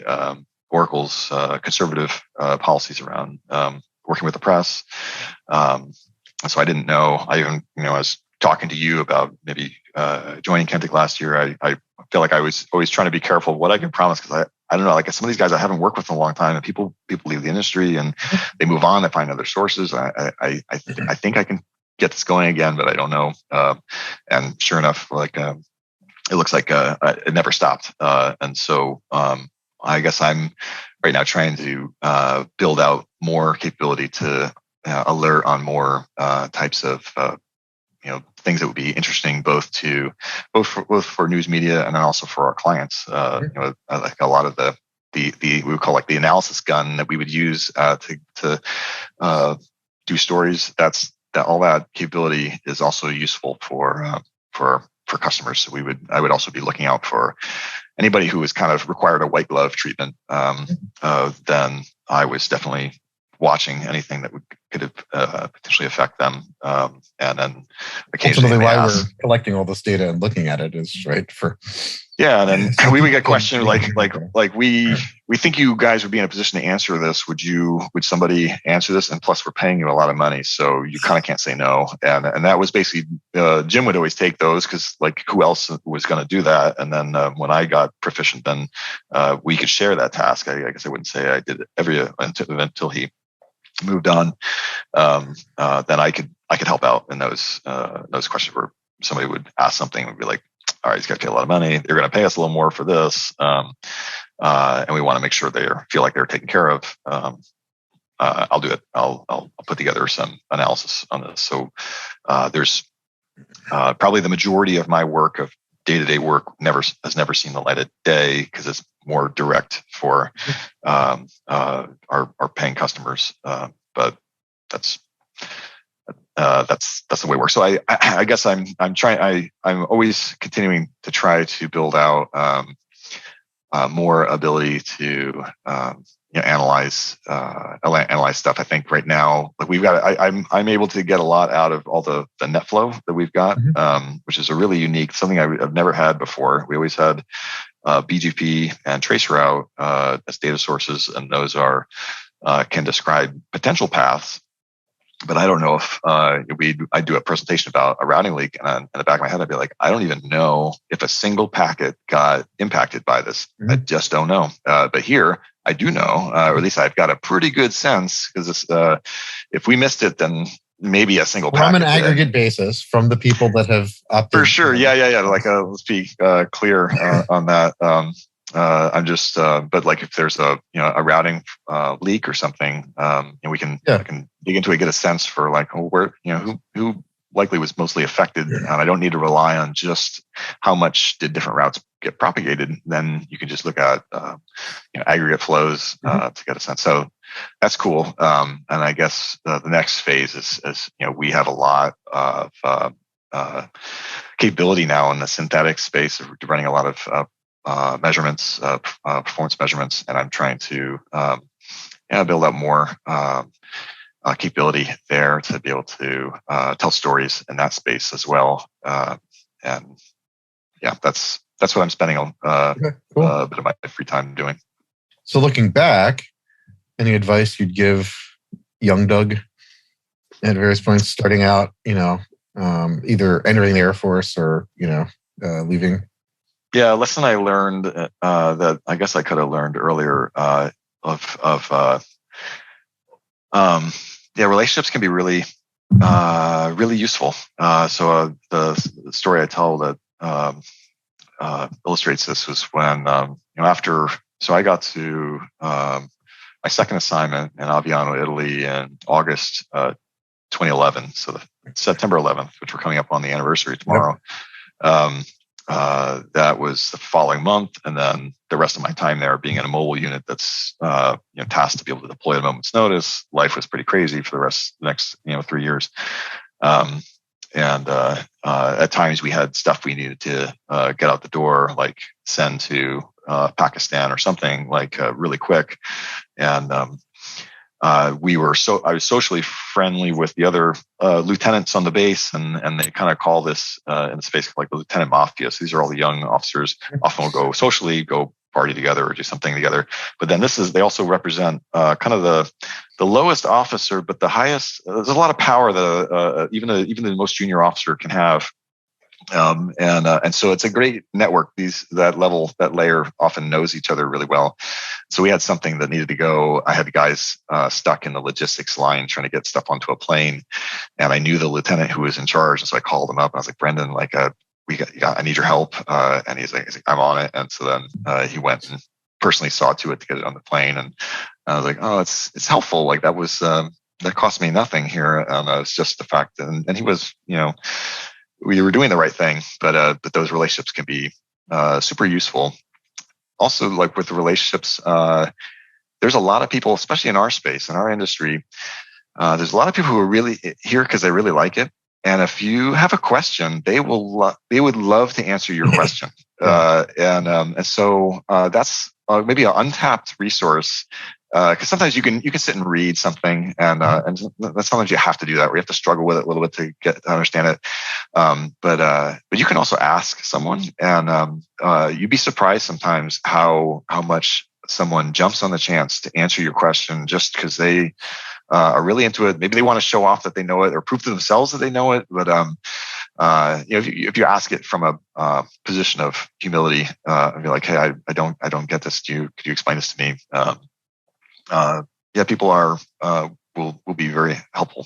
S2: Oracle's conservative policies around working with the press. So I didn't know. I even, I was talking to you about maybe joining Kentik last year. I feel like I was always trying to be careful of what I can promise, because I don't know, like some of these guys I haven't worked with in a long time, and people leave the industry and they move on, they find other sources. I think I can get this going again, but I don't know. And sure enough, it looks like it never stopped. And so I guess I'm right now trying to build out more capability to alert on more types of things that would be interesting both for news media and then also for our clients. Like a lot of the we would call like the analysis gun that we would use to do stories. All that capability is also useful for customers. So I would also be looking out for anybody who was kind of required a white glove treatment. Then I was definitely watching anything that could potentially affect them. And then occasionally
S1: ultimately why we're collecting all this data and looking at it is right for.
S2: Yeah, and then we would get questions like we think you guys would be in a position to answer this. Would somebody answer this? And plus, we're paying you a lot of money, so you kind of can't say no. And that was basically Jim would always take those, because like who else was going to do that? And then when I got proficient, then we could share that task. I guess I wouldn't say I did it until he moved on. Then I could help out in those questions where somebody would ask something and would be like, all right, he's got to pay a lot of money. They're going to pay us a little more for this. And we want to make sure they feel like they're taken care of. I'll do it. I'll put together some analysis on this. So there's probably the majority of my work, of day-to-day work, has never seen the light of day, because it's more direct for our paying customers. But that's the way it works. So I guess I'm always continuing to try to build out more ability to analyze stuff. I think right now, like I'm able to get a lot out of all the net flow that we've got, which is a really unique, something I've never had before. We always had BGP and traceroute as data sources, and those can describe potential paths. But I don't know if I do a presentation about a routing leak, and in the back of my head, I'd be like, I don't even know if a single packet got impacted by this. I just don't know. But here, I do know, or at least I've got a pretty good sense, because if we missed it, then maybe a single packet.
S1: From an aggregate basis, from the people that have opted.
S2: For sure. Yeah. Like, let's be clear on that. I'm just, but like if there's a routing leak or something, we can dig into it, get a sense for like where who likely was mostly affected, and I don't need to rely on just how much did different routes get propagated. Then you can just look at aggregate flows to get a sense. So that's cool. And I guess the next phase is we have a lot of capability now in the synthetic space. We're running a lot of measurements, performance measurements, and I'm trying to build up more capability there to be able to tell stories in that space as well. And yeah, that's what I'm spending a bit of my free time doing.
S1: So looking back, any advice you'd give young Doug at various points, starting out, either entering the Air Force or, leaving?
S2: Yeah, a lesson I learned that I guess I could have learned earlier relationships can be really, really useful. So the story I tell that illustrates this was when so I got to my second assignment in Aviano, Italy, in August 2011. So September 11th, which we're coming up on the anniversary tomorrow. Yep. That was the following month, and then the rest of my time there being in a mobile unit that's tasked to be able to deploy at a moment's notice. Life was pretty crazy for the next 3 years, and at times we had stuff we needed to get out the door, like send to Pakistan or something like really quick, and I was socially friendly with the other lieutenants on the base, and they kind of call this in the space like the lieutenant mafia. So these are all the young officers. Often will go party together or do something together. But then they also represent kind of the lowest officer, but the highest. There's a lot of power that even the most junior officer can have. And so it's a great network. That layer often knows each other really well. So we had something that needed to go. I had the guys stuck in the logistics line trying to get stuff onto a plane, and I knew the lieutenant who was in charge. And so I called him up and I was like, Brendan, I need your help. And he's like, I'm on it. And so then he went and personally saw to it to get it on the plane. And I was like, oh, it's helpful. Like that was that cost me nothing here. And it's just the fact. And he was, we were doing the right thing, but those relationships can be super useful. Also, like with the relationships, there's a lot of people, especially in our space, in our industry, there's a lot of people who are really here because they really like it. And if you have a question, they would love to answer your question. And so that's maybe an untapped resource. Because sometimes you can sit and read something, and sometimes you have to do that. We have to struggle with it a little bit to get to understand it. But you can also ask someone, and you'd be surprised sometimes how much someone jumps on the chance to answer your question just because they are really into it. Maybe they want to show off that they know it or prove to themselves that they know it. But if you ask it from a position of humility, and be like, hey, I don't get this. Could you explain this to me? People will be very helpful.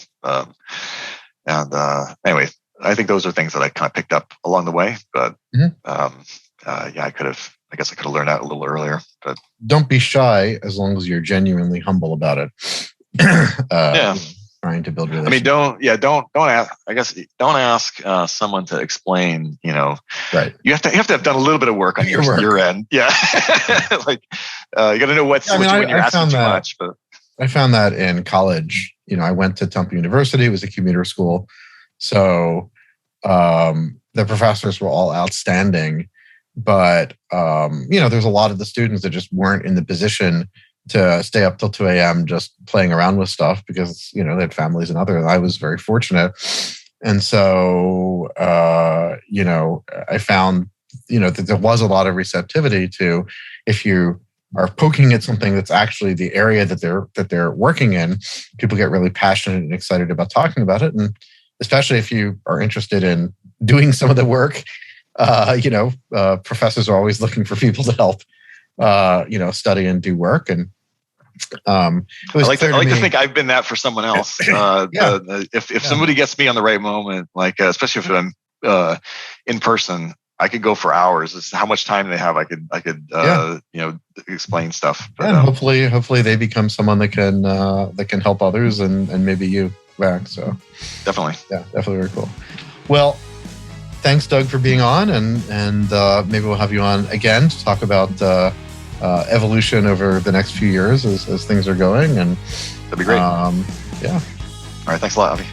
S2: Anyway, I think those are things that I kind of picked up along the way. But I guess I could have learned that a little earlier. But
S1: don't be shy as long as you're genuinely humble about it. Trying to build relationships.
S2: Don't ask. I guess don't ask someone to explain. Right. You have to have done a little bit of work on your end. Yeah. Like you got to know when you're asking too much. But
S1: I found that in college. I went to Temple University. It was a commuter school, so the professors were all outstanding. But there's a lot of the students that just weren't in the position to stay up till 2 a.m. just playing around with stuff because, they had families and others. I was very fortunate. And so, I found, that there was a lot of receptivity to if you are poking at something that's actually the area that they're working in, people get really passionate and excited about talking about it. And especially if you are interested in doing some of the work, professors are always looking for people to help study and do work. And
S2: I like to think I've been that for someone else. If somebody gets me on the right moment, like especially if I'm in person, I could go for hours. It's how much time they have. I could explain stuff. But,
S1: and hopefully they become someone that can help others and maybe you back. So
S2: definitely,
S1: very cool. Well, thanks, Doug, for being on, and maybe we'll have you on again to talk about evolution over the next few years as things are going. And
S2: that'd be great.
S1: All
S2: right, thanks a lot, Avi.